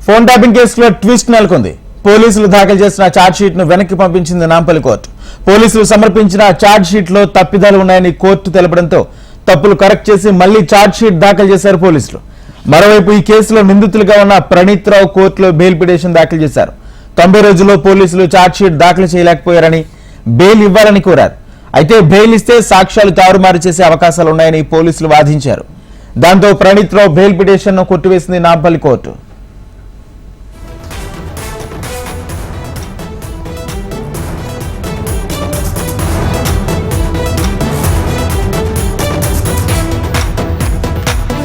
Phone tapping కేసులో twist నెలకొంది. పోలీసులు దాఖలు చేసిన ఛార్జ్ షీట్ ను వెనక్కి పంపించింది నాంపల్లి కోర్టు. పోలీసులు సమర్పించిన ఛార్జ్ షీట్ లో తప్పిదాలు ఉన్నాయని కోర్టు తెలపడంతో తప్పులు కరెక్ట్ చేసి మళ్లీ ఛార్జ్ షీట్ దాఖలు చేశారు పోలీసులు. మరోవైపు ఈ కేసులో నిందితులుగా ఉన్న ప్రణీత్ రావు కోర్టులో బెయిల్ పిటిషన్ దాఖలు చేశారు. 90 రోజుల్లో పోలీసులు ఛార్జ్ షీట్ దాఖలు చేయలేకపోయారని బెయిల్ ఇవ్వాలని కోరారు. అయితే బెయిల్ ఇస్తే సాక్ష్యాలు తారుమారు చేసే అవకాశాలున్నాయని పోలీసులు వాదించారు. దాంతో ప్రణీత్ రావు బెయిల్ పిటిషన్ ను కొట్టివేసింది నాంపల్లి కోర్టు.